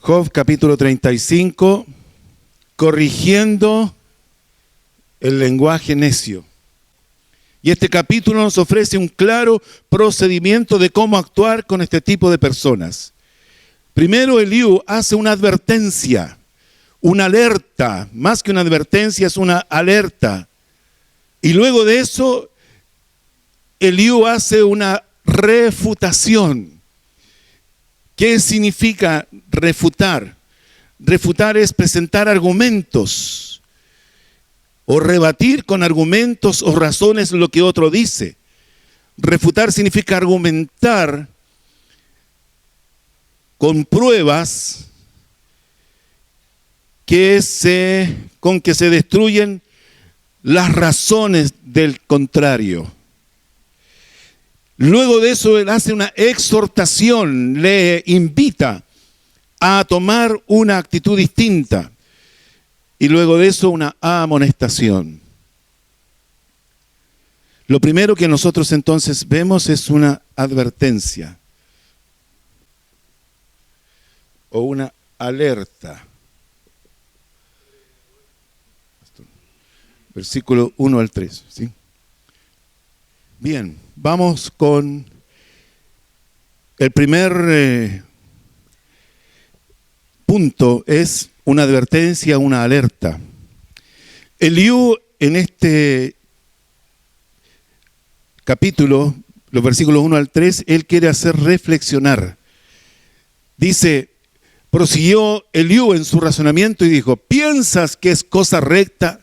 Job capítulo 35, corrigiendo el lenguaje necio. Y este capítulo nos ofrece un claro procedimiento de cómo actuar con este tipo de personas. Primero, Eliú hace una advertencia, una alerta, más que una advertencia, es una alerta. Y luego de eso, Eliú hace una refutación. ¿Qué significa refutar? Refutar es presentar argumentos o rebatir con argumentos o razones lo que otro dice. Refutar significa argumentar con pruebas con que se destruyen las razones del contrario. Luego de eso, él hace una exhortación, le invita a tomar una actitud distinta. Y luego de eso, una amonestación. Lo primero que nosotros entonces vemos es una advertencia o una alerta. Versículo 1 al 3, ¿sí? Bien, vamos con el primer punto, es una advertencia, una alerta. Eliú en este capítulo, los versículos 1 al 3, él quiere hacer reflexionar. Dice, prosiguió Eliú en su razonamiento y dijo, ¿piensas que es cosa recta?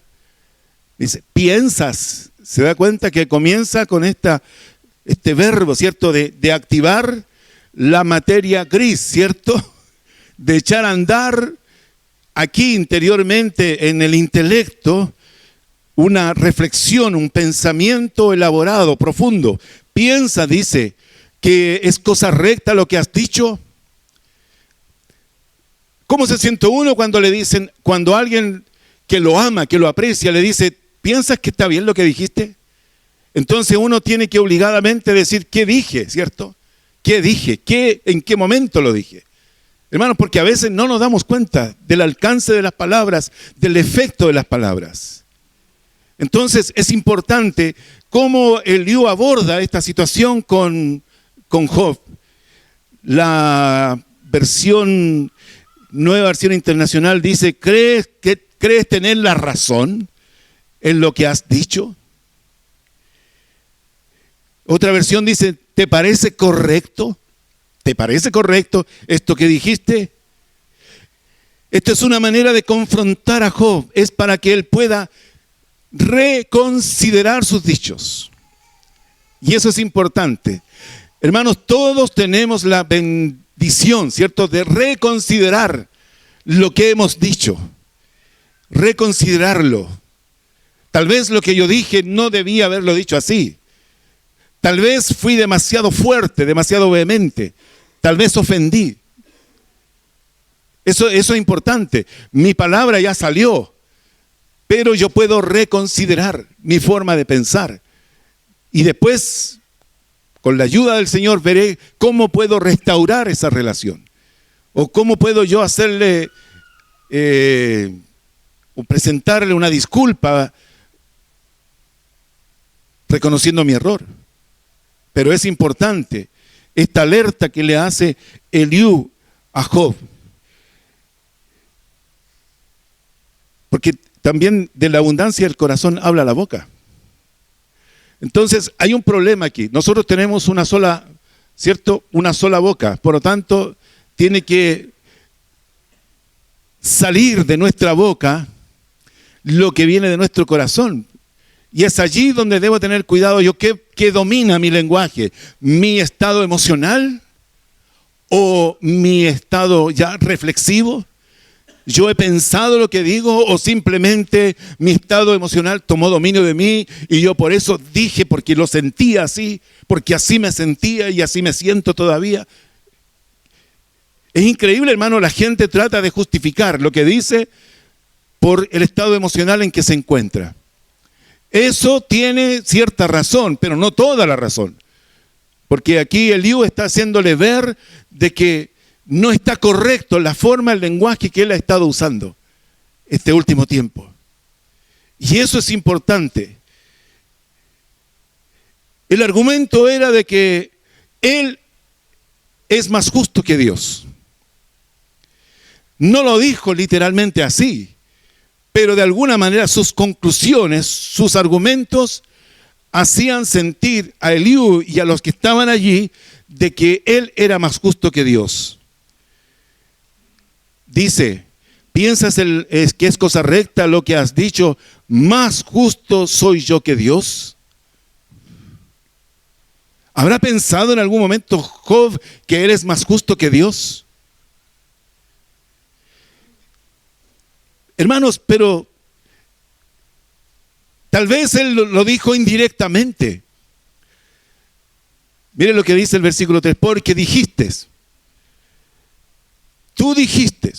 Dice, ¿piensas? Se da cuenta que comienza con este verbo, ¿cierto? De activar la materia gris, ¿cierto? De echar a andar aquí interiormente en el intelecto una reflexión, un pensamiento elaborado, profundo. Piensa, dice, que es cosa recta lo que has dicho. ¿Cómo se siente uno cuando le dicen, cuando alguien que lo ama, que lo aprecia, le dice, ¿piensas que está bien lo que dijiste? Entonces uno tiene que obligadamente decir, ¿qué dije? ¿Cierto? ¿Qué dije? ¿En qué momento lo dije? Hermanos, porque a veces no nos damos cuenta del alcance de las palabras, del efecto de las palabras. Entonces es importante cómo Eliú aborda esta situación con Job. La nueva versión internacional dice, ¿crees tener la razón en lo que has dicho? Otra versión dice, ¿te parece correcto? ¿Te parece correcto esto que dijiste? Esta es una manera de confrontar a Job, es para que él pueda reconsiderar sus dichos. Y eso es importante. Hermanos, todos tenemos la bendición, ¿cierto?, de reconsiderar lo que hemos dicho. Reconsiderarlo. Tal vez lo que yo dije no debía haberlo dicho así. Tal vez fui demasiado fuerte, demasiado vehemente. Tal vez ofendí. Eso es importante. Mi palabra ya salió, pero yo puedo reconsiderar mi forma de pensar. Y después, con la ayuda del Señor, veré cómo puedo restaurar esa relación. O cómo puedo yo hacerle, o presentarle una disculpa reconociendo mi error. Pero es importante esta alerta que le hace Eliú a Job. Porque también de la abundancia del corazón habla la boca. Entonces hay un problema aquí. Nosotros tenemos una sola, ¿cierto? Una sola boca. Por lo tanto, tiene que salir de nuestra boca lo que viene de nuestro corazón. Y es allí donde debo tener cuidado yo. ¿Qué domina mi lenguaje? ¿Mi estado emocional? ¿O mi estado ya reflexivo? ¿Yo he pensado lo que digo o simplemente mi estado emocional tomó dominio de mí y yo por eso dije, porque lo sentía así, porque así me sentía y así me siento todavía? Es increíble, hermano, la gente trata de justificar lo que dice por el estado emocional en que se encuentra. Eso tiene cierta razón, pero no toda la razón. Porque aquí Eliú está haciéndole ver de que no está correcto la forma, el lenguaje que él ha estado usando este último tiempo. Y eso es importante. El argumento era de que él es más justo que Dios. No lo dijo literalmente así, pero de alguna manera sus conclusiones, sus argumentos hacían sentir a Eliú y a los que estaban allí de que él era más justo que Dios. Dice, ¿piensas que es cosa recta lo que has dicho? ¿Más justo soy yo que Dios? ¿Habrá pensado en algún momento Job que eres más justo que Dios? Hermanos, pero tal vez él lo dijo indirectamente. Mire lo que dice el versículo 3, porque dijiste, tú dijiste,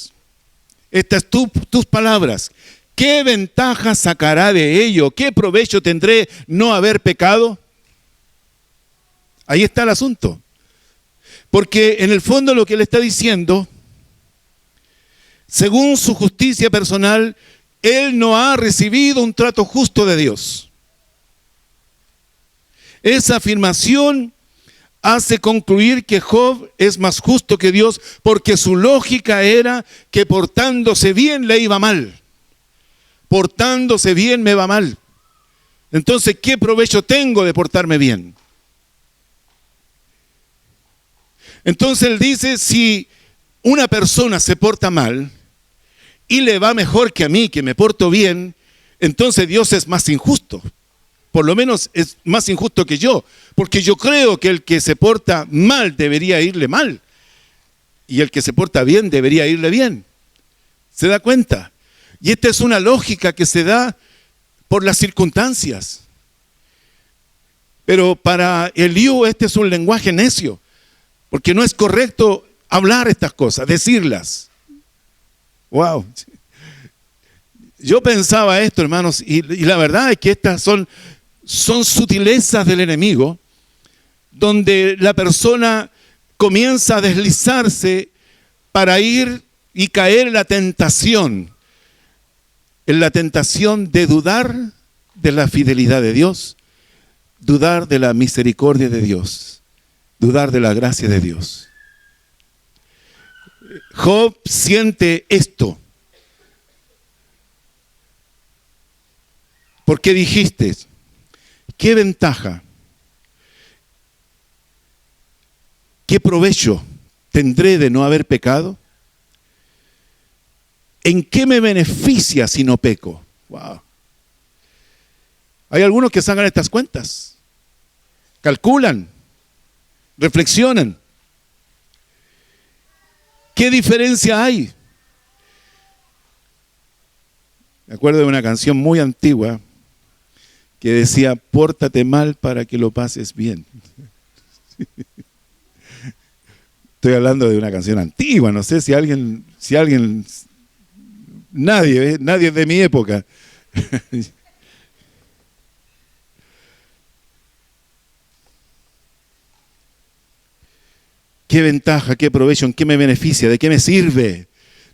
estas tus palabras, ¿qué ventaja sacará de ello? ¿Qué provecho tendré no haber pecado? Ahí está el asunto. Porque en el fondo lo que él está diciendo, según su justicia personal, él no ha recibido un trato justo de Dios. Esa afirmación hace concluir que Job es más justo que Dios porque su lógica era que portándose bien le iba mal. Portándose bien me va mal. Entonces, ¿qué provecho tengo de portarme bien? Entonces él dice, si una persona se porta mal y le va mejor que a mí, que me porto bien, entonces Dios es más injusto. Por lo menos es más injusto que yo, porque yo creo que el que se porta mal debería irle mal y el que se porta bien debería irle bien. ¿Se da cuenta? Y esta es una lógica que se da por las circunstancias. Pero para Eliú este es un lenguaje necio, porque no es correcto hablar estas cosas, decirlas. Wow. Yo pensaba esto, hermanos, y la verdad es que estas son sutilezas del enemigo, donde la persona comienza a deslizarse para ir y caer en la tentación de dudar de la fidelidad de Dios, dudar de la misericordia de Dios, dudar de la gracia de Dios. Job siente esto. Porque dijiste, ¿qué ventaja? ¿Qué provecho tendré de no haber pecado? ¿En qué me beneficia si no peco? Wow. Hay algunos que sacan estas cuentas, calculan, reflexionan. ¿Qué diferencia hay? Me acuerdo de una canción muy antigua que decía, pórtate mal para que lo pases bien. Estoy hablando de una canción antigua, no sé si alguien, nadie es de mi época. ¿Qué ventaja, qué provecho, en qué me beneficia, de qué me sirve?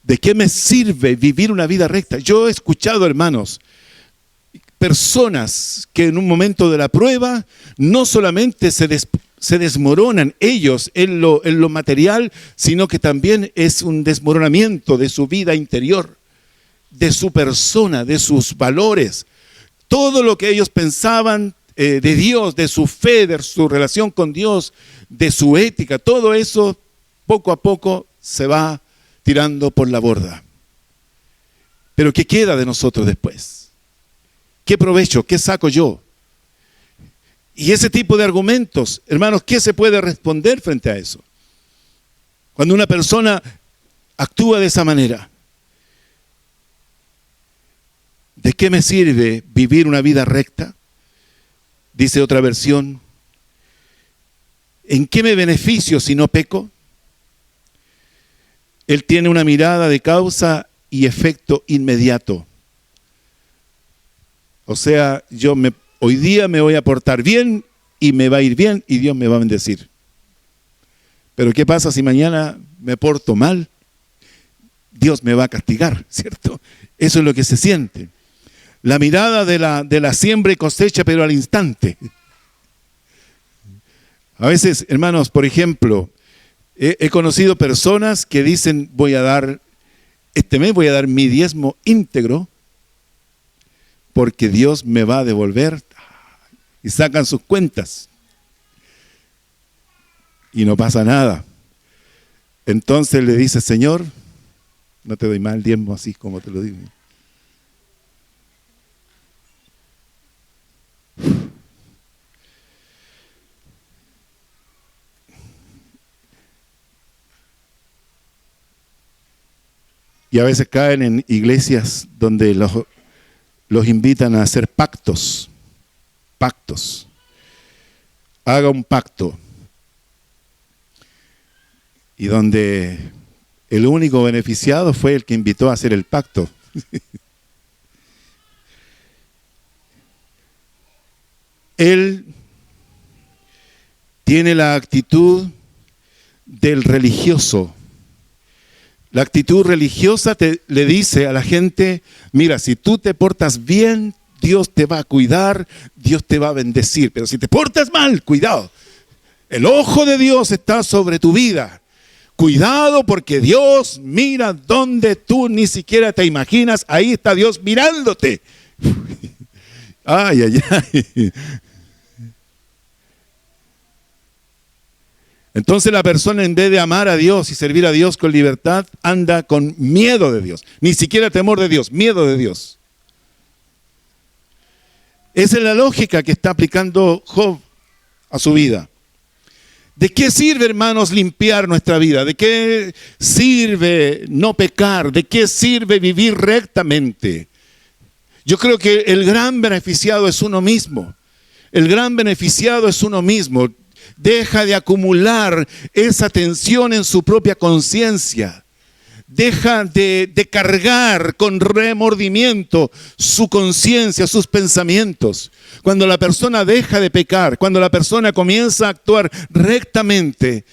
¿De qué me sirve vivir una vida recta? Yo he escuchado, hermanos, personas que en un momento de la prueba no solamente se desmoronan ellos en lo material, sino que también es un desmoronamiento de su vida interior, de su persona, de sus valores. Todo lo que ellos pensaban de Dios, de su fe, de su relación con Dios, de su ética, todo eso poco a poco se va tirando por la borda. Pero ¿qué queda de nosotros después? ¿Qué provecho? ¿Qué saco yo? Y ese tipo de argumentos, hermanos, ¿qué se puede responder frente a eso? Cuando una persona actúa de esa manera, ¿de qué me sirve vivir una vida recta? Dice otra versión, ¿en qué me beneficio si no peco? Él tiene una mirada de causa y efecto inmediato. O sea, hoy día me voy a portar bien y me va a ir bien y Dios me va a bendecir. Pero ¿qué pasa si mañana me porto mal? Dios me va a castigar, ¿cierto? Eso es lo que se siente. La mirada de la siembra y cosecha, pero al instante. A veces, hermanos, por ejemplo, he conocido personas que dicen, este mes voy a dar mi diezmo íntegro, porque Dios me va a devolver, y sacan sus cuentas. Y no pasa nada. Entonces le dice, Señor, no te doy más el diezmo así como te lo digo. Y a veces caen en iglesias donde los invitan a hacer pactos. Pactos. Haga un pacto. Y donde el único beneficiado fue el que invitó a hacer el pacto. Él tiene la actitud del religioso. La actitud religiosa le dice a la gente, mira, si tú te portas bien, Dios te va a cuidar, Dios te va a bendecir. Pero si te portas mal, cuidado. El ojo de Dios está sobre tu vida. Cuidado porque Dios mira donde tú ni siquiera te imaginas. Ahí está Dios mirándote. Ay, ay, ay. Entonces la persona, en vez de amar a Dios y servir a Dios con libertad, anda con miedo de Dios. Ni siquiera temor de Dios, miedo de Dios. Esa es la lógica que está aplicando Job a su vida. ¿De qué sirve, hermanos, limpiar nuestra vida? ¿De qué sirve no pecar? ¿De qué sirve vivir rectamente? Yo creo que el gran beneficiado es uno mismo. El gran beneficiado es uno mismo. Deja de acumular esa tensión en su propia conciencia. Deja de cargar con remordimiento su conciencia, sus pensamientos. Cuando la persona deja de pecar, cuando la persona comienza a actuar rectamente,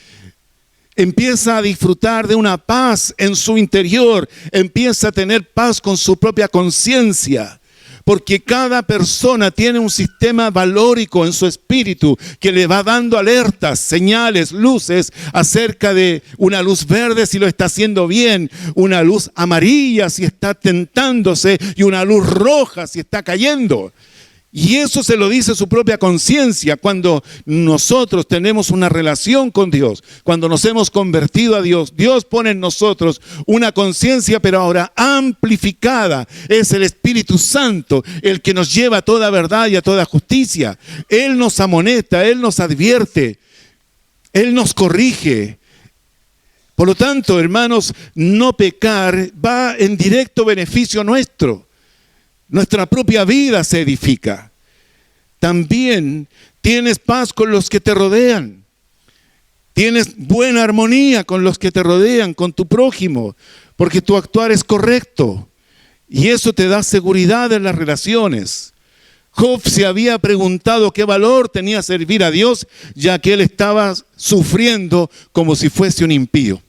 empieza a disfrutar de una paz en su interior, empieza a tener paz con su propia conciencia. Porque cada persona tiene un sistema valórico en su espíritu que le va dando alertas, señales, luces acerca de una luz verde si lo está haciendo bien, una luz amarilla si está tentándose y una luz roja si está cayendo. Y eso se lo dice su propia conciencia cuando nosotros tenemos una relación con Dios, cuando nos hemos convertido a Dios. Dios pone en nosotros una conciencia, pero ahora amplificada. Es el Espíritu Santo el que nos lleva a toda verdad y a toda justicia. Él nos amonesta, Él nos advierte, Él nos corrige. Por lo tanto, hermanos, no pecar va en directo beneficio nuestro. Nuestra propia vida se edifica. También tienes paz con los que te rodean. Tienes buena armonía con los que te rodean, con tu prójimo, porque tu actuar es correcto. Y eso te da seguridad en las relaciones. Job se había preguntado qué valor tenía servir a Dios, ya que él estaba sufriendo como si fuese un impío.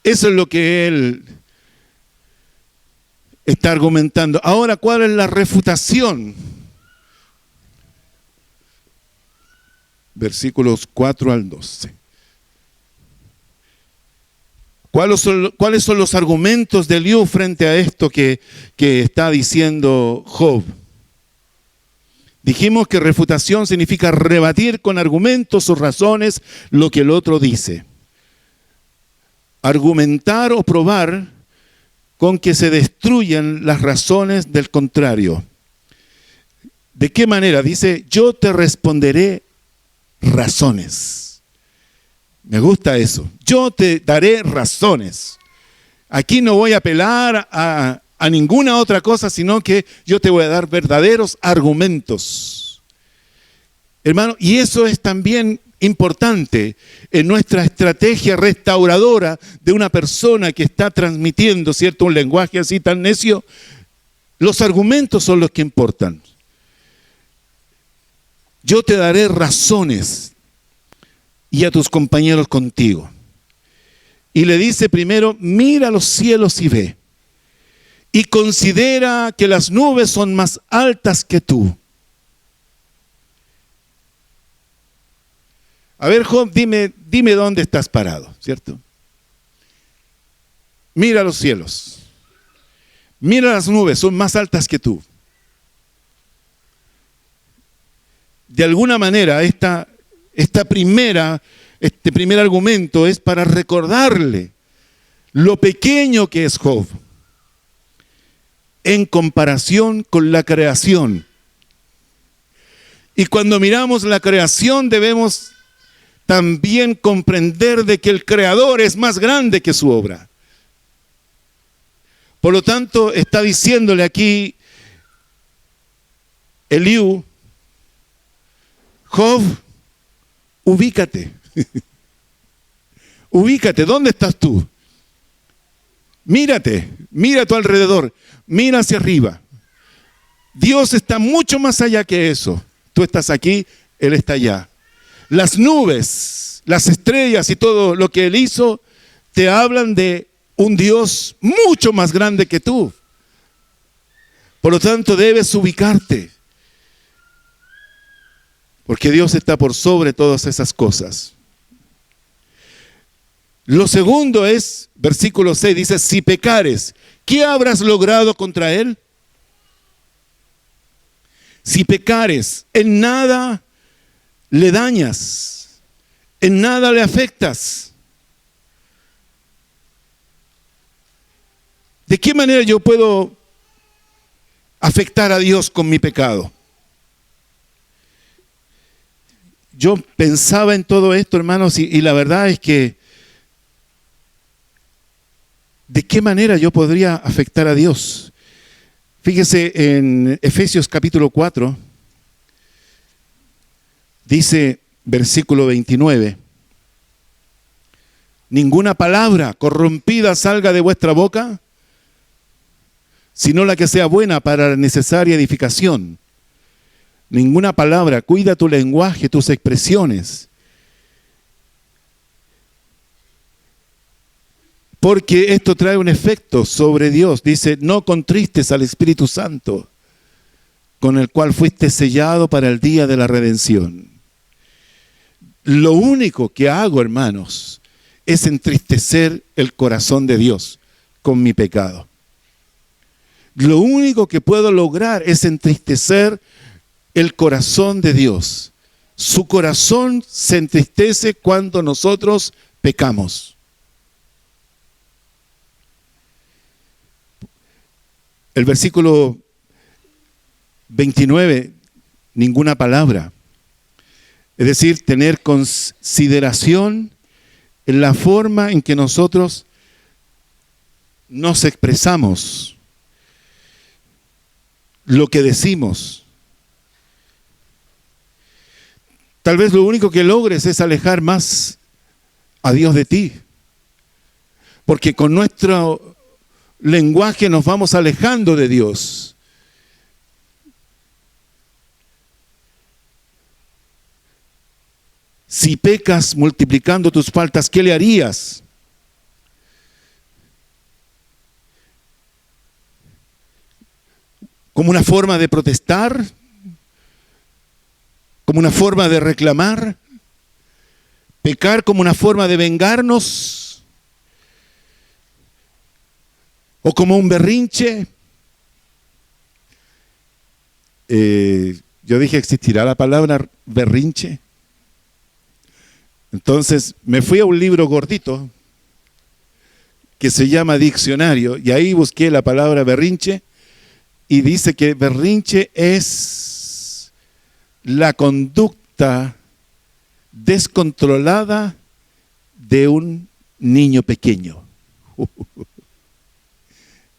Eso es lo que él está argumentando. Ahora, ¿cuál es la refutación? Versículos 4 al 12. ¿Cuáles son los argumentos de Eliú frente a esto que está diciendo Job? Dijimos que refutación significa rebatir con argumentos o razones lo que el otro dice. Argumentar o probar con que se destruyan las razones del contrario. ¿De qué manera? Dice, yo te responderé razones. Me gusta eso. Yo te daré razones. Aquí no voy a apelar a ninguna otra cosa, sino que yo te voy a dar verdaderos argumentos. Hermano, y eso es también importante en nuestra estrategia restauradora de una persona que está transmitiendo, ¿cierto?, un lenguaje así tan necio. Los argumentos son los que importan. yo te daré razones y a tus compañeros contigo. Y le dice primero, mira los cielos y ve. Y considera que las nubes son más altas que tú. A ver, Job, dime dónde estás parado, ¿cierto? Mira los cielos. Mira las nubes, son más altas que tú. De alguna manera, este primer argumento es para recordarle lo pequeño que es Job en comparación con la creación. Y cuando miramos la creación debemos también comprender de que el Creador es más grande que su obra. Por lo tanto, está diciéndole aquí Eliú, Job, ubícate. Ubícate, ¿dónde estás tú? Mírate, mira a tu alrededor, mira hacia arriba. Dios está mucho más allá que eso. Tú estás aquí, Él está allá. Las nubes, las estrellas y todo lo que Él hizo te hablan de un Dios mucho más grande que tú. Por lo tanto, debes ubicarte. Porque Dios está por sobre todas esas cosas. Lo segundo es, versículo 6, dice, si pecares, ¿qué habrás logrado contra Él? Si pecares, en nada le dañas, en nada le afectas. ¿De qué manera yo puedo afectar a Dios con mi pecado? Yo pensaba en todo esto, hermanos, y la verdad es que ¿de qué manera yo podría afectar a Dios? Fíjese en Efesios capítulo 4, dice versículo 29, ninguna palabra corrompida salga de vuestra boca, sino la que sea buena para la necesaria edificación. Ninguna palabra, cuida tu lenguaje, tus expresiones. Porque esto trae un efecto sobre Dios. Dice, no contristes al Espíritu Santo, con el cual fuiste sellado para el día de la redención. Lo único que hago, hermanos, es entristecer el corazón de Dios con mi pecado. Lo único que puedo lograr es entristecer el corazón de Dios. Su corazón se entristece cuando nosotros pecamos. El versículo 29, ninguna palabra. Es decir, tener consideración en la forma en que nosotros nos expresamos, lo que decimos. Tal vez lo único que logres es alejar más a Dios de ti. Porque con nuestro lenguaje nos vamos alejando de Dios. Si pecas multiplicando tus faltas, ¿qué le harías? ¿Como una forma de protestar? ¿Como una forma de reclamar? ¿Pecar como una forma de vengarnos? ¿O como un berrinche? Yo dije, ¿existirá la palabra berrinche? Entonces me fui a un libro gordito que se llama Diccionario y ahí busqué la palabra berrinche y dice que berrinche es la conducta descontrolada de un niño pequeño.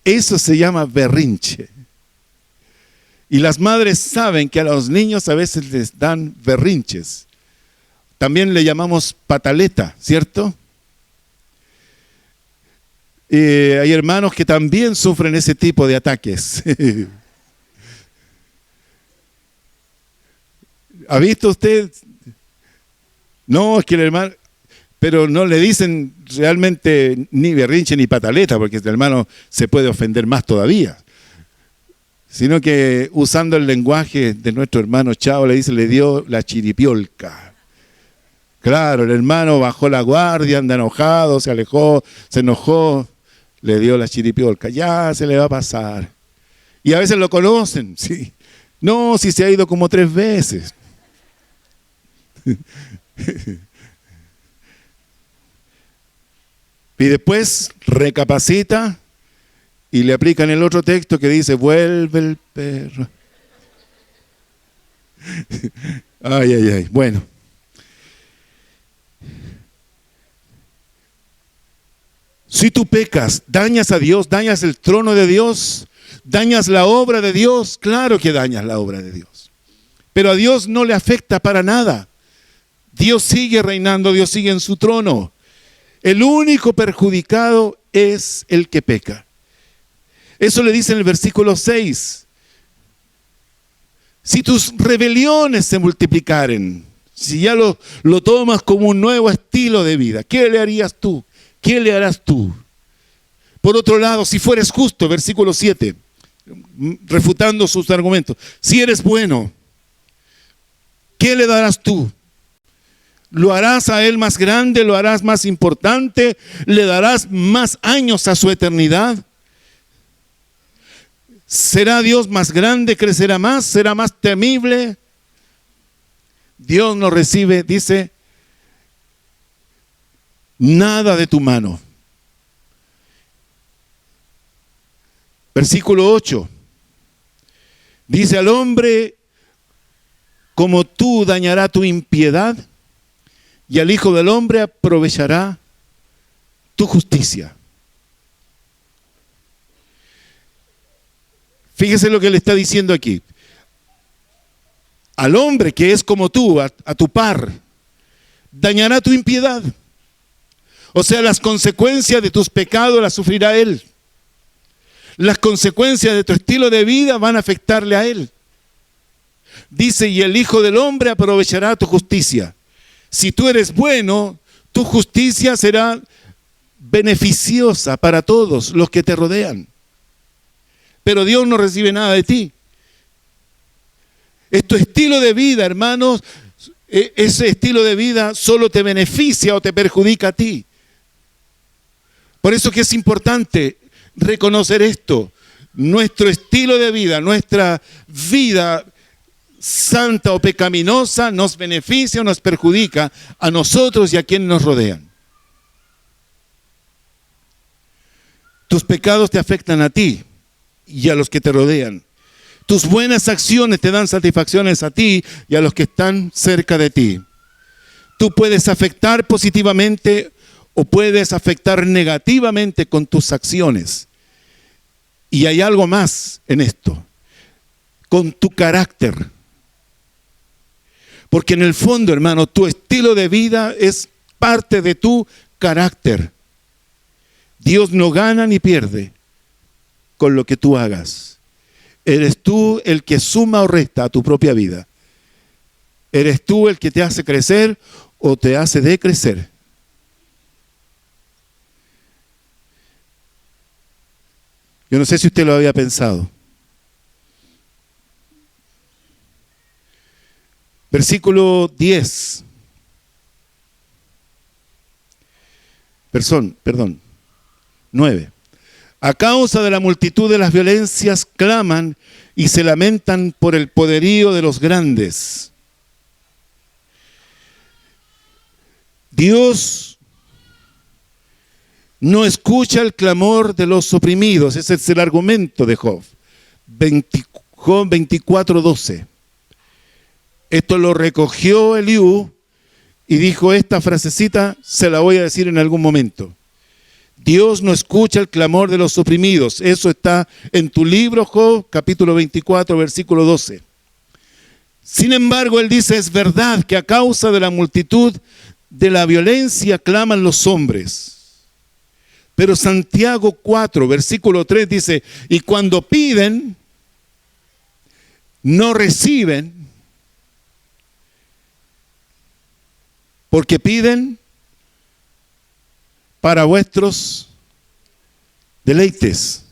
Eso se llama berrinche. Y las madres saben que a los niños a veces les dan berrinches. También le llamamos pataleta, ¿cierto? Hay hermanos que también sufren ese tipo de ataques. ¿Ha visto usted? No, es que el hermano, pero no le dicen realmente ni berrinche ni pataleta, porque el hermano se puede ofender más todavía. Sino que usando el lenguaje de nuestro hermano Chavo, le dice, le dio la chiripiolca. Claro, el hermano bajó la guardia, anda enojado, se alejó, se enojó, le dio la chiripiolca. Ya se le va a pasar. Y a veces lo conocen, sí. No, si se ha ido como 3 veces. Y después recapacita y le aplican el otro texto que dice, vuelve el perro. Ay, ay, ay. Bueno. Si tú pecas, dañas a Dios, dañas el trono de Dios, dañas la obra de Dios, claro que dañas la obra de Dios. Pero a Dios no le afecta para nada. Dios sigue reinando, Dios sigue en su trono. El único perjudicado es el que peca. Eso le dice en el versículo 6. Si tus rebeliones se multiplicaren, si ya lo tomas como un nuevo estilo de vida, ¿qué le harías tú? ¿Qué le harás tú? Por otro lado, si fueres justo, versículo 7, refutando sus argumentos, si eres bueno, ¿qué le darás tú? ¿Lo harás a él más grande? ¿Lo harás más importante? ¿Le darás más años a su eternidad? ¿Será Dios más grande? ¿Crecerá más? ¿Será más temible? Dios no recibe, dice, nada de tu mano. Versículo 8. Dice, al hombre como tú dañará tu impiedad, y al Hijo del Hombre aprovechará tu justicia. Fíjese lo que le está diciendo aquí. Al hombre que es como tú, a tu par, dañará tu impiedad. O sea, las consecuencias de tus pecados las sufrirá él. Las consecuencias de tu estilo de vida van a afectarle a él. Dice, y el Hijo del Hombre aprovechará tu justicia. Si tú eres bueno, tu justicia será beneficiosa para todos los que te rodean. Pero Dios no recibe nada de ti. Es tu estilo de vida, hermanos. Ese estilo de vida solo te beneficia o te perjudica a ti. Por eso que es importante reconocer esto. Nuestro estilo de vida, nuestra vida santa o pecaminosa nos beneficia o nos perjudica a nosotros y a quienes nos rodean. Tus pecados te afectan a ti y a los que te rodean. Tus buenas acciones te dan satisfacciones a ti y a los que están cerca de ti. Tú puedes afectar positivamente o puedes afectar negativamente con tus acciones. Y hay algo más en esto, con tu carácter. Porque en el fondo, hermano, tu estilo de vida es parte de tu carácter. Dios no gana ni pierde con lo que tú hagas. Eres tú el que suma o resta a tu propia vida. Eres tú el que te hace crecer o te hace decrecer. Yo no sé si usted lo había pensado. Versículo 10. Perdón. 9. A causa de la multitud de las violencias claman y se lamentan por el poderío de los grandes. Dios no escucha el clamor de los oprimidos. Ese es el argumento de Job. Job 24:12. Esto lo recogió Eliú y dijo, esta frasecita se la voy a decir en algún momento. Dios no escucha el clamor de los oprimidos. Eso está en tu libro, Job, capítulo 24, versículo 12. Sin embargo, él dice, es verdad que a causa de la multitud de la violencia claman los hombres. Pero Santiago 4, versículo 3 dice, y cuando piden, no reciben, porque piden para vuestros deleites.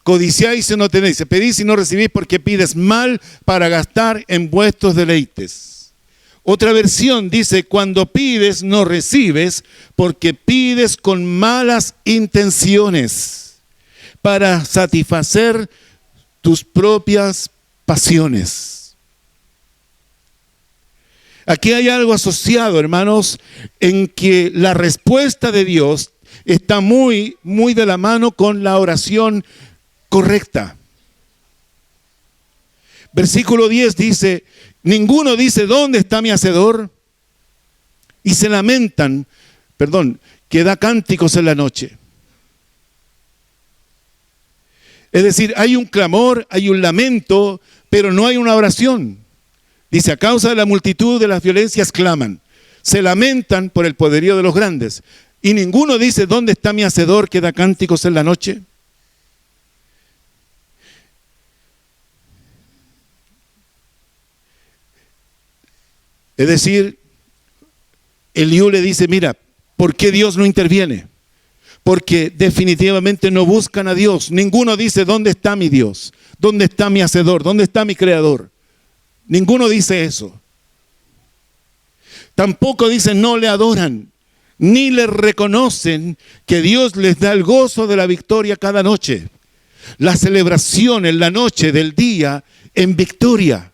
Codiciáis y no tenéis, pedís y no recibís porque pides mal para gastar en vuestros deleites. Otra versión dice, cuando pides no recibes porque pides con malas intenciones para satisfacer tus propias pasiones. Aquí hay algo asociado, hermanos, en que la respuesta de Dios está muy de la mano con la oración correcta. Versículo 10 dice, ninguno dice, ¿dónde está mi hacedor? Y se lamentan, que da cánticos en la noche. Es decir, hay un clamor, hay un lamento, pero no hay una oración. Dice, a causa de la multitud de las violencias claman, se lamentan por el poderío de los grandes. Y ninguno dice, ¿dónde está mi hacedor que da cánticos en la noche? Es decir, Eliú le dice, mira, ¿por qué Dios no interviene? Porque definitivamente no buscan a Dios. Ninguno dice, ¿dónde está mi Dios? ¿Dónde está mi hacedor? ¿Dónde está mi creador? Ninguno dice eso. Tampoco dicen, no le adoran, ni le reconocen que Dios les da el gozo de la victoria cada noche. La celebración en la noche del día en victoria.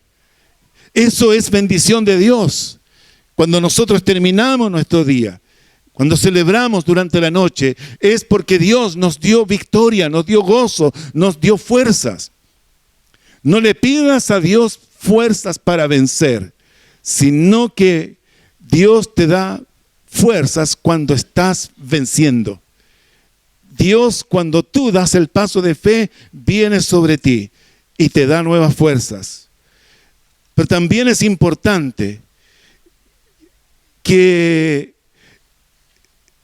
Eso es bendición de Dios. Cuando nosotros terminamos nuestro día, cuando celebramos durante la noche, es porque Dios nos dio victoria, nos dio gozo, nos dio fuerzas. No le pidas a Dios fuerzas para vencer, sino que Dios te da fuerzas cuando estás venciendo. Dios, cuando tú das el paso de fe, viene sobre ti y te da nuevas fuerzas. Pero también es importante que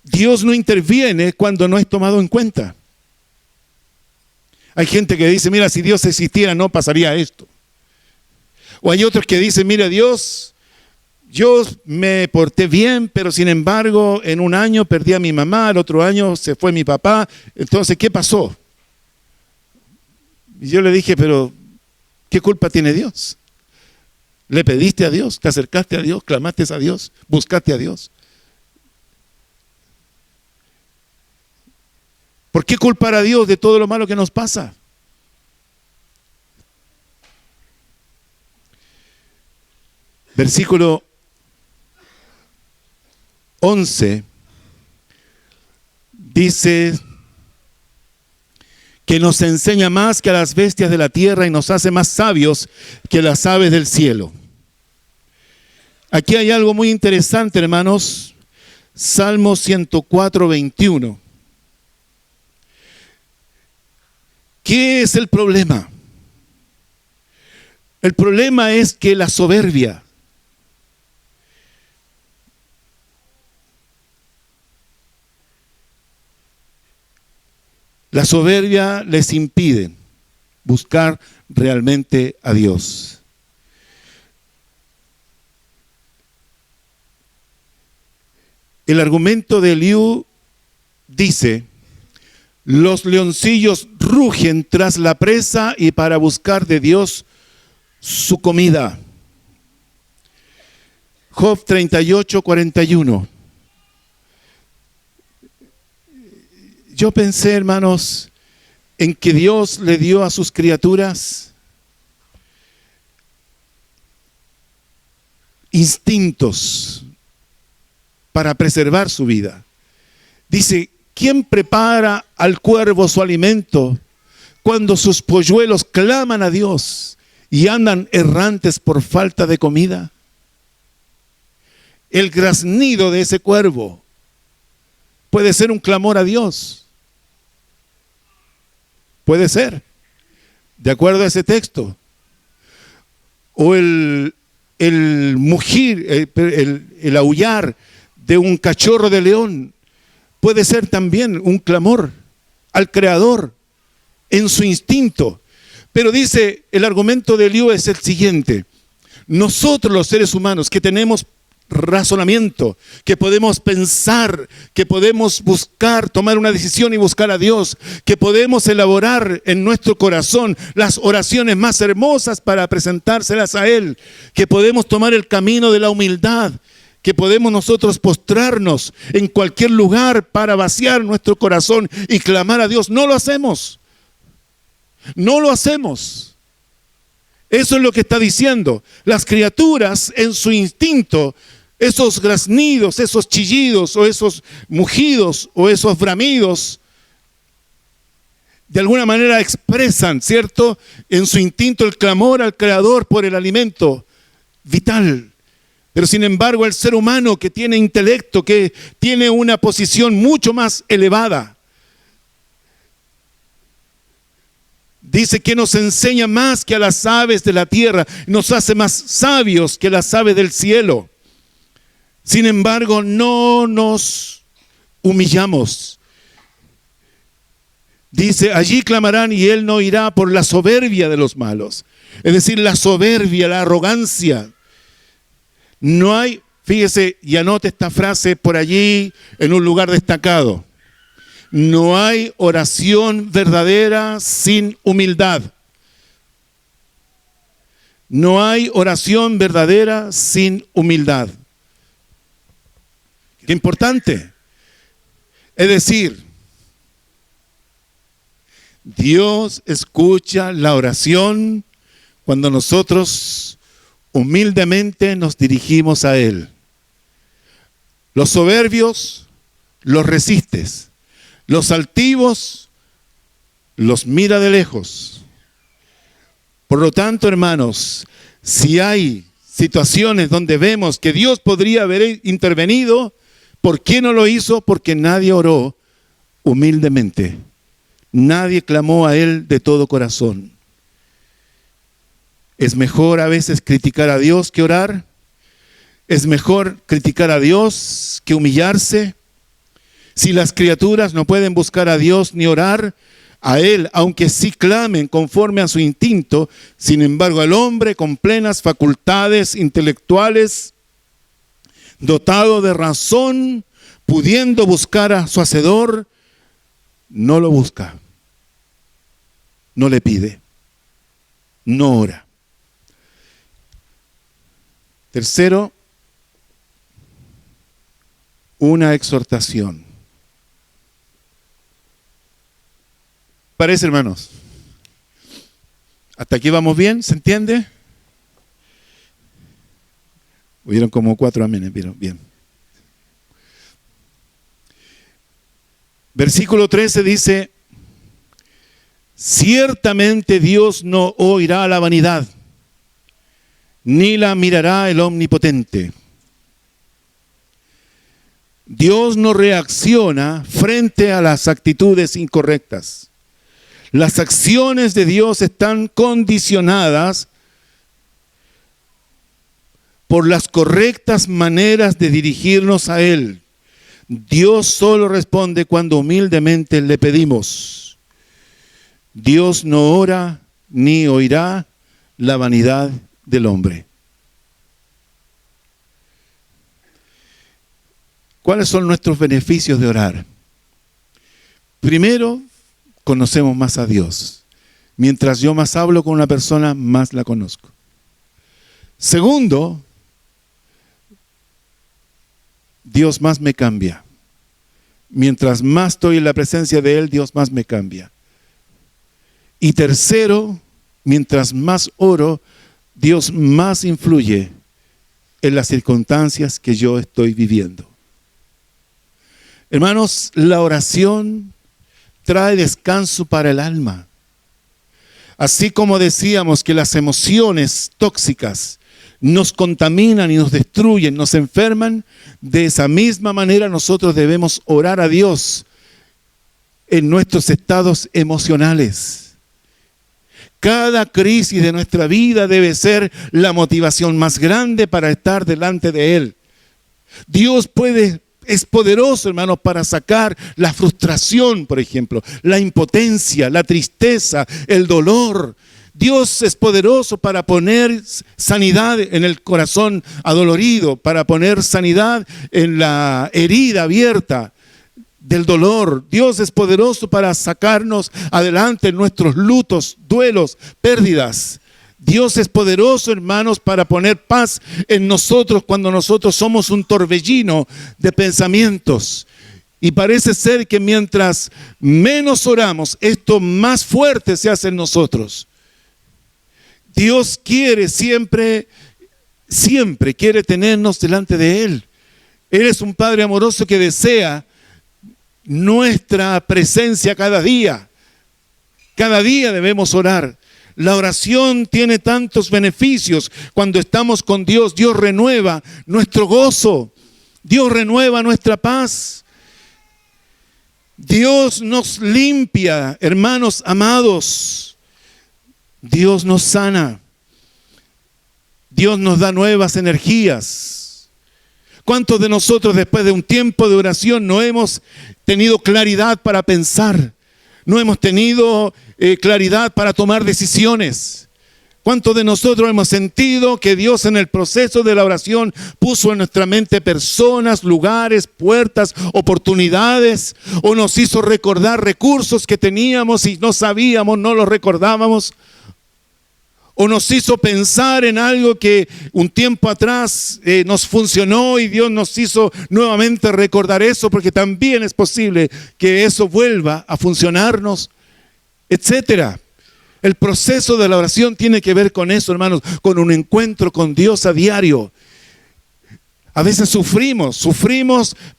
Dios no interviene cuando no es tomado en cuenta. Hay gente que dice, mira, si Dios existiera no pasaría esto. O hay otros que dicen, mira, Dios, yo me porté bien, pero sin embargo en un año perdí a mi mamá, el otro año se fue mi papá. Entonces, ¿qué pasó? Y yo le dije, pero ¿qué culpa tiene Dios? ¿Le pediste a Dios? ¿Te acercaste a Dios? ¿Clamaste a Dios? ¿Buscaste a Dios? ¿Por qué culpar a Dios de todo lo malo que nos pasa? Versículo 11 dice que nos enseña más que a las bestias de la tierra y nos hace más sabios que las aves del cielo. Aquí hay algo muy interesante, hermanos. Salmo 104, 21. ¿Qué es el problema? El problema es que la soberbia les impide buscar realmente a Dios. El argumento de Eliú dice, los leoncillos rugen tras la presa y para buscar de Dios su comida. Job 38, 41. Yo pensé, hermanos, en que Dios le dio a sus criaturas instintos para preservar su vida. Dice, ¿quién prepara al cuervo su alimento cuando sus polluelos claman a Dios y andan errantes por falta de comida? El graznido de ese cuervo puede ser un clamor a Dios. Puede ser, de acuerdo a ese texto. O el mugir, el aullar de un cachorro de león puede ser también un clamor al Creador en su instinto. Pero dice, el argumento de Eliú es el siguiente: nosotros los seres humanos que tenemos razonamiento, que podemos pensar, que podemos buscar, tomar una decisión y buscar a Dios, que podemos elaborar en nuestro corazón las oraciones más hermosas para presentárselas a Él, que podemos tomar el camino de la humildad, que podemos nosotros postrarnos en cualquier lugar para vaciar nuestro corazón y clamar a Dios. No lo hacemos. No lo hacemos. Eso es lo que está diciendo. Las criaturas en su instinto, esos graznidos, esos chillidos o esos mugidos o esos bramidos, de alguna manera expresan, ¿cierto?, en su instinto el clamor al Creador por el alimento vital. Pero sin embargo el ser humano que tiene intelecto, que tiene una posición mucho más elevada, dice que nos enseña más que a las aves de la tierra, nos hace más sabios que las aves del cielo. Sin embargo, no nos humillamos. Dice, allí clamarán y Él no irá por la soberbia de los malos. Es decir, la soberbia, la arrogancia. No hay, fíjese y anote esta frase por allí en un lugar destacado. No hay oración verdadera sin humildad. No hay oración verdadera sin humildad. Qué importante. Es decir, Dios escucha la oración cuando nosotros humildemente nos dirigimos a Él. Los soberbios los resistes. Los altivos los mira de lejos. Por lo tanto, hermanos, si hay situaciones donde vemos que Dios podría haber intervenido, ¿por qué no lo hizo? Porque nadie oró humildemente. Nadie clamó a Él de todo corazón. Es mejor a veces criticar a Dios que orar. Es mejor criticar a Dios que humillarse. Si las criaturas no pueden buscar a Dios ni orar a Él, aunque sí clamen conforme a su instinto, sin embargo el hombre con plenas facultades intelectuales, dotado de razón, pudiendo buscar a su Hacedor, no lo busca, no le pide, no ora. Tercero, una exhortación. ¿Parece, hermanos? ¿Hasta aquí vamos bien? ¿Se entiende? Hubieron como 4 amenes, ¿vieron? Bien. Versículo 13 dice, ciertamente Dios no oirá la vanidad, ni la mirará el omnipotente. Dios no reacciona frente a las actitudes incorrectas. Las acciones de Dios están condicionadas por las correctas maneras de dirigirnos a Él. Dios solo responde cuando humildemente le pedimos. Dios no ora ni oirá la vanidad del hombre. ¿Cuáles son nuestros beneficios de orar? Primero, conocemos más a Dios. Mientras yo más hablo con una persona, más la conozco. Segundo, Dios más me cambia. Mientras más estoy en la presencia de Él, Dios más me cambia. Y tercero, mientras más oro, Dios más influye en las circunstancias que yo estoy viviendo. Hermanos, la oración trae descanso para el alma. Así como decíamos que las emociones tóxicas nos contaminan y nos destruyen, nos enferman, de esa misma manera nosotros debemos orar a Dios en nuestros estados emocionales. Cada crisis de nuestra vida debe ser la motivación más grande para estar delante de Él. Dios es poderoso, hermanos, para sacar la frustración, por ejemplo, la impotencia, la tristeza, el dolor. Dios es poderoso para poner sanidad en el corazón adolorido, para poner sanidad en la herida abierta del dolor. Dios es poderoso para sacarnos adelante en nuestros lutos, duelos, pérdidas. Dios es poderoso, hermanos, para poner paz en nosotros cuando nosotros somos un torbellino de pensamientos. Y parece ser que mientras menos oramos, esto más fuerte se hace en nosotros. Dios quiere siempre quiere tenernos delante de Él. Él es un Padre amoroso que desea nuestra presencia cada día. Cada día debemos orar. La oración tiene tantos beneficios. Cuando estamos con Dios, Dios renueva nuestro gozo. Dios renueva nuestra paz. Dios nos limpia, hermanos amados. Dios nos sana. Dios nos da nuevas energías. ¿Cuántos de nosotros después de un tiempo de oración no hemos tenido claridad para pensar? No hemos tenido claridad para tomar decisiones. ¿Cuántos de nosotros hemos sentido que Dios en el proceso de la oración puso en nuestra mente personas, lugares, puertas, oportunidades, o nos hizo recordar recursos que teníamos y no sabíamos, no los recordábamos? O nos hizo pensar en algo que un tiempo atrás nos funcionó y Dios nos hizo nuevamente recordar eso, porque también es posible que eso vuelva a funcionarnos, etcétera. El proceso de la oración tiene que ver con eso, hermanos, con un encuentro con Dios a diario. A veces sufrimos,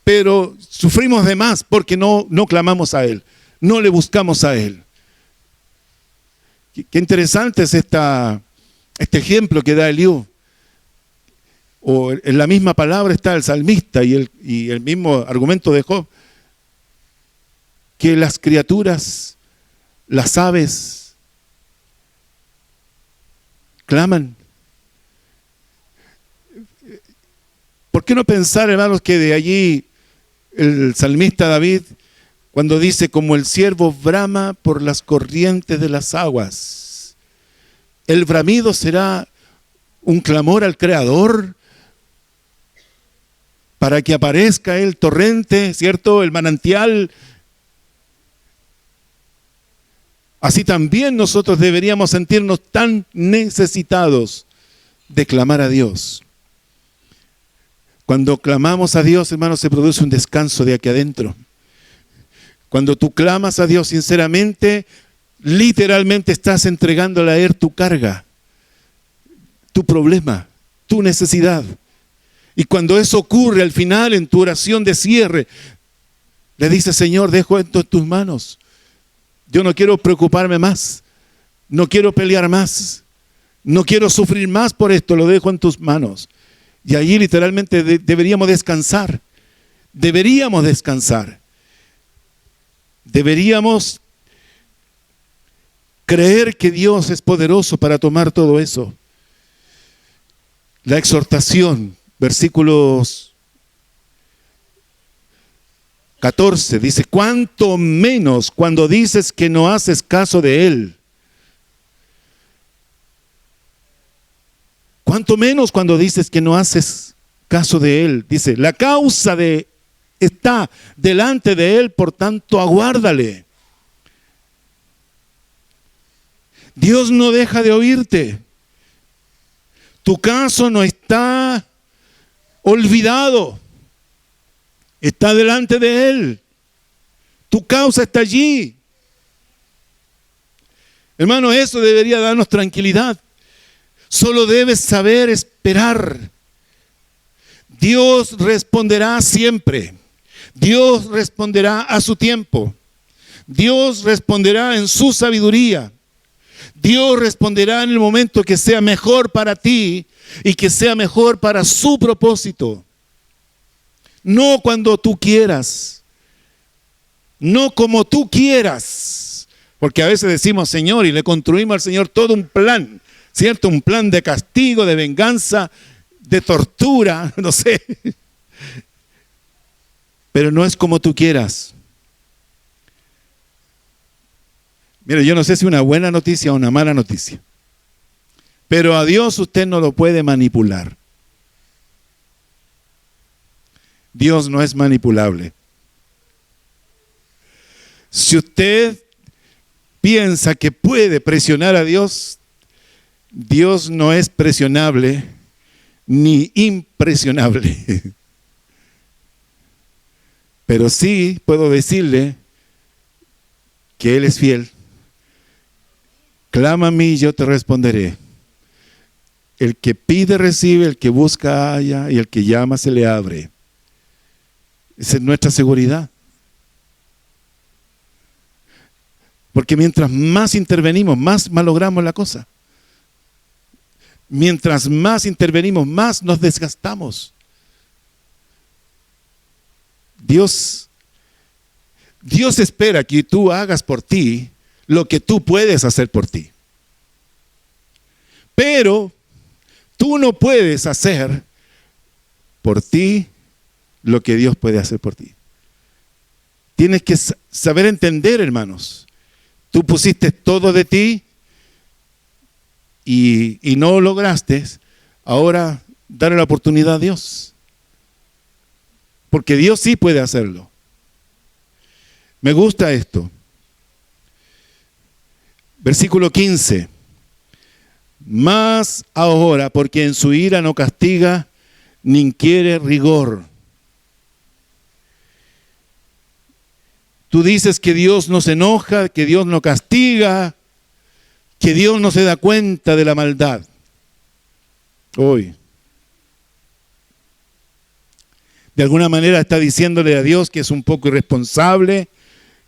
pero sufrimos de más porque no clamamos a Él, no le buscamos a Él. Qué interesante es este ejemplo que da Eliú. O en la misma palabra está el salmista y el mismo argumento de Job. Que las criaturas, las aves, claman. ¿Por qué no pensar, hermanos, que de allí el salmista David, cuando dice, como el ciervo brama por las corrientes de las aguas, el bramido será un clamor al Creador para que aparezca el torrente, ¿cierto? El manantial. Así también nosotros deberíamos sentirnos tan necesitados de clamar a Dios. Cuando clamamos a Dios, hermanos, se produce un descanso de aquí adentro. Cuando tú clamas a Dios sinceramente, literalmente estás entregándole a Él tu carga, tu problema, tu necesidad. Y cuando eso ocurre al final en tu oración de cierre, le dices, Señor, dejo esto en tus manos. Yo no quiero preocuparme más, no quiero pelear más, no quiero sufrir más por esto, lo dejo en tus manos. Y allí literalmente deberíamos descansar, deberíamos creer que Dios es poderoso para tomar todo eso. La exhortación, versículos 14, dice, cuánto menos cuando dices que no haces caso de Él. Cuánto menos cuando dices que no haces caso de Él. Dice, la causa está delante de Él, por tanto aguárdale. Dios no deja de oírte. Tu caso no está olvidado. Está delante de Él. Tu causa está allí. Hermano, eso debería darnos tranquilidad. Solo debes saber esperar. Dios responderá siempre. Dios responderá a su tiempo. Dios responderá en su sabiduría. Dios responderá en el momento que sea mejor para ti y que sea mejor para su propósito. No cuando tú quieras, no como tú quieras, porque a veces decimos Señor y le construimos al Señor todo un plan, ¿cierto? Un plan de castigo, de venganza, de tortura, no sé. Pero no es como tú quieras. Mire, yo no sé si una buena noticia o una mala noticia, pero a Dios usted no lo puede manipular. Dios no es manipulable. Si usted piensa que puede presionar a Dios, Dios no es presionable ni impresionable. Pero sí puedo decirle que Él es fiel. Clama a mí y yo te responderé. El que pide recibe, el que busca halla y el que llama se le abre. Esa es nuestra seguridad. Porque mientras más intervenimos, más malogramos la cosa. Mientras más intervenimos, más nos desgastamos. Dios espera que tú hagas por ti lo que tú puedes hacer por ti. Pero tú no puedes hacer por ti lo que Dios puede hacer por ti. Tienes que saber entender, hermanos. Tú pusiste todo de ti y no lo lograste. Ahora, dale la oportunidad a Dios. Porque Dios sí puede hacerlo. Me gusta esto. Versículo 15. Mas ahora, porque en su ira no castiga, ni inquiere rigor. Tú dices que Dios no se enoja, que Dios no castiga, que Dios no se da cuenta de la maldad. Hoy. De alguna manera está diciéndole a Dios que es un poco irresponsable,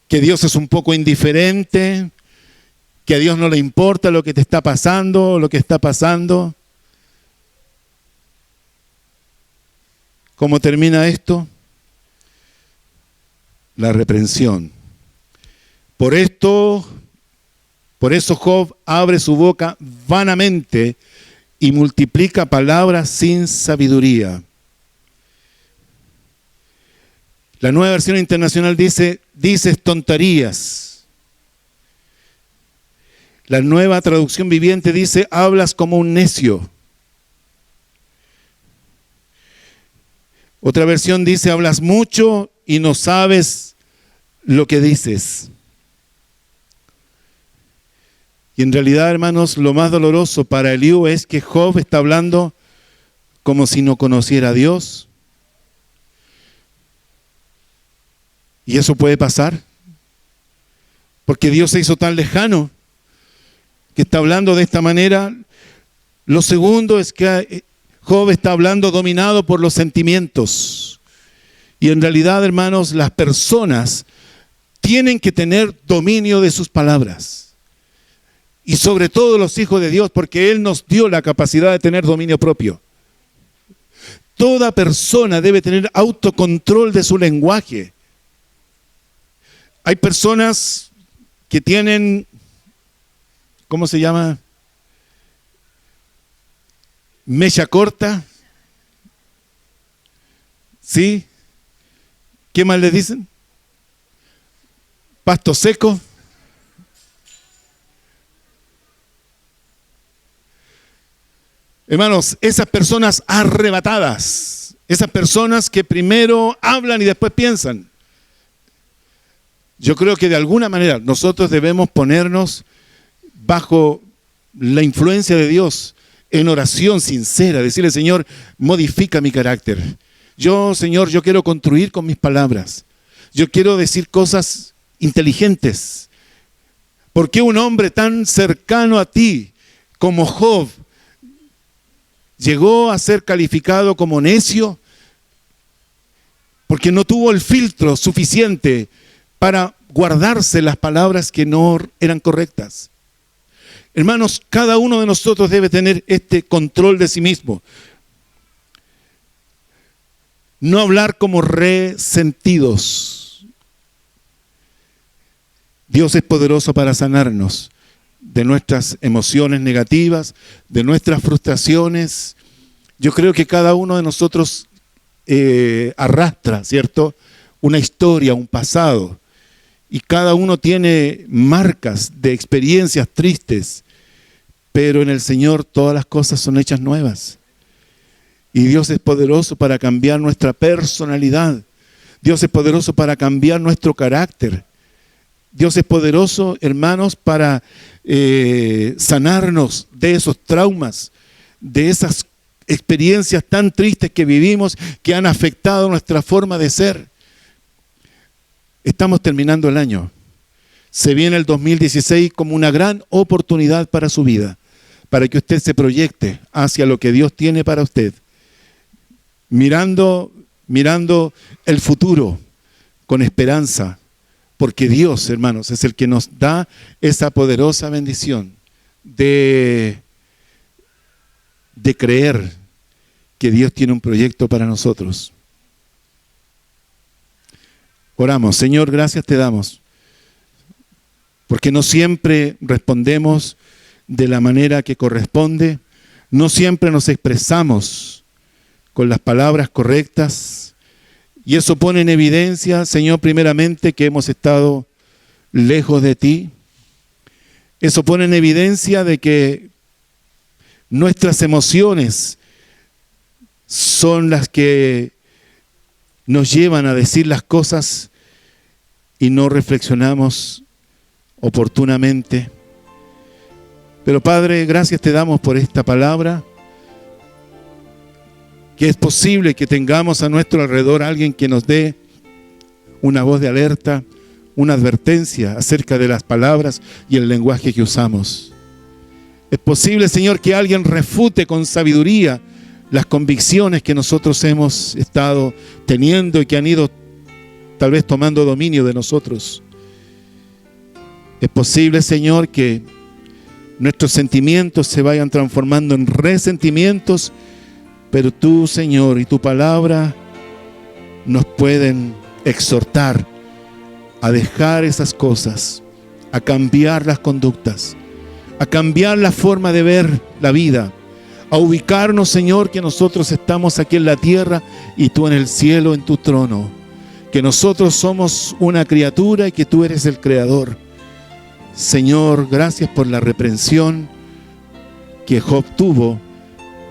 que Dios es un poco indiferente, que a Dios no le importa lo que te está pasando, lo que está pasando. ¿Cómo termina esto? La reprensión. Por eso Job abre su boca vanamente y multiplica palabras sin sabiduría. La Nueva Versión Internacional dices tonterías. La Nueva Traducción Viviente dice, hablas como un necio. Otra versión dice, hablas mucho y no sabes lo que dices. Y en realidad, hermanos, lo más doloroso para Eliú es que Job está hablando como si no conociera a Dios. Y eso puede pasar, porque Dios se hizo tan lejano que está hablando de esta manera. Lo segundo es que Job está hablando dominado por los sentimientos. Y en realidad, hermanos, las personas tienen que tener dominio de sus palabras. Y sobre todo los hijos de Dios, porque Él nos dio la capacidad de tener dominio propio. Toda persona debe tener autocontrol de su lenguaje. Hay personas que tienen, ¿cómo se llama? Mecha corta. ¿Sí? ¿Qué más les dicen? Pasto seco. Hermanos, esas personas arrebatadas, esas personas que primero hablan y después piensan. Yo creo que de alguna manera nosotros debemos ponernos bajo la influencia de Dios en oración sincera, decirle, Señor, modifica mi carácter. Señor, yo quiero construir con mis palabras. Yo quiero decir cosas inteligentes. ¿Por qué un hombre tan cercano a ti como Job llegó a ser calificado como necio? Porque no tuvo el filtro suficiente para guardarse las palabras que no eran correctas. Hermanos, cada uno de nosotros debe tener este control de sí mismo. No hablar como resentidos. Dios es poderoso para sanarnos de nuestras emociones negativas, de nuestras frustraciones. Yo creo que cada uno de nosotros arrastra, ¿cierto?, una historia, un pasado. y cada uno tiene marcas de experiencias tristes, pero en el Señor todas las cosas son hechas nuevas. Y Dios es poderoso para cambiar nuestra personalidad. Dios es poderoso para cambiar nuestro carácter. Dios es poderoso, hermanos, para sanarnos de esos traumas, de esas experiencias tan tristes que vivimos, que han afectado nuestra forma de ser. Estamos terminando el año. Se viene el 2016 como una gran oportunidad para su vida, para que usted se proyecte hacia lo que Dios tiene para usted. Mirando el futuro con esperanza, porque Dios, hermanos, es el que nos da esa poderosa bendición de creer que Dios tiene un proyecto para nosotros. Oramos. Señor, gracias te damos, porque no siempre respondemos de la manera que corresponde, no siempre nos expresamos con las palabras correctas, y eso pone en evidencia, Señor, primeramente que hemos estado lejos de ti. Eso pone en evidencia de que nuestras emociones son las que nos llevan a decir las cosas y no reflexionamos oportunamente. Pero Padre, gracias te damos por esta palabra, que es posible que tengamos a nuestro alrededor alguien que nos dé una voz de alerta, una advertencia acerca de las palabras y el lenguaje que usamos. Es posible, Señor, que alguien refute con sabiduría las convicciones que nosotros hemos estado teniendo y que han ido tal vez tomando dominio de nosotros. Es posible, Señor, que nuestros sentimientos se vayan transformando en resentimientos, pero tú, Señor, y tu palabra nos pueden exhortar a dejar esas cosas, a cambiar las conductas, a cambiar la forma de ver la vida, a ubicarnos, Señor, que nosotros estamos aquí en la tierra y tú en el cielo, en tu trono, que nosotros somos una criatura y que tú eres el creador. Señor, gracias por la reprensión que Job tuvo,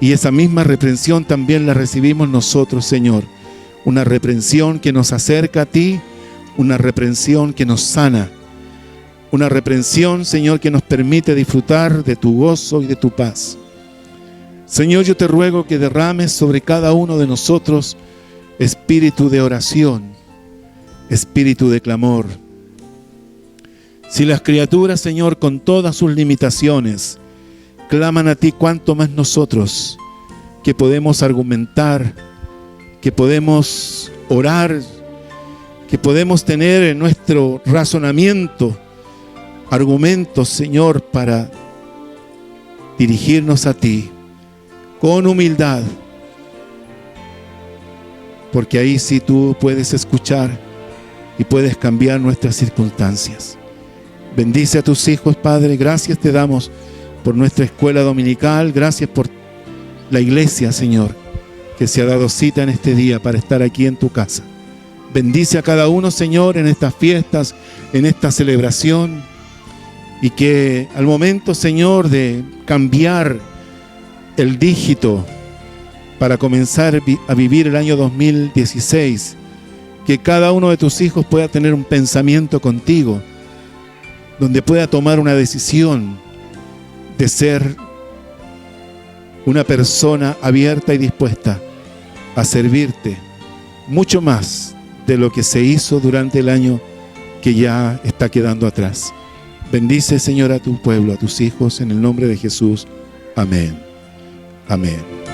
y esa misma reprensión también la recibimos nosotros, Señor. Una reprensión que nos acerca a ti, una reprensión que nos sana, una reprensión, Señor, que nos permite disfrutar de tu gozo y de tu paz. Señor, yo te ruego que derrames sobre cada uno de nosotros espíritu de oración, espíritu de clamor. Si las criaturas, Señor, con todas sus limitaciones, claman a ti, cuánto más nosotros, que podemos argumentar, que podemos orar, que podemos tener en nuestro razonamiento argumentos, Señor, para dirigirnos a ti con humildad, porque ahí sí tú puedes escuchar y puedes cambiar nuestras circunstancias. Bendice a tus hijos, Padre. Gracias te damos por nuestra escuela dominical. Gracias por la iglesia, Señor, que se ha dado cita en este día para estar aquí en tu casa. Bendice a cada uno, Señor, en estas fiestas, en esta celebración, y que al momento, Señor, de cambiar el dígito para comenzar a vivir el año 2016, que cada uno de tus hijos pueda tener un pensamiento contigo, donde pueda tomar una decisión de ser una persona abierta y dispuesta a servirte mucho más de lo que se hizo durante el año que ya está quedando atrás. Bendice, Señor, a tu pueblo, a tus hijos, en el nombre de Jesús. Amén. Amén.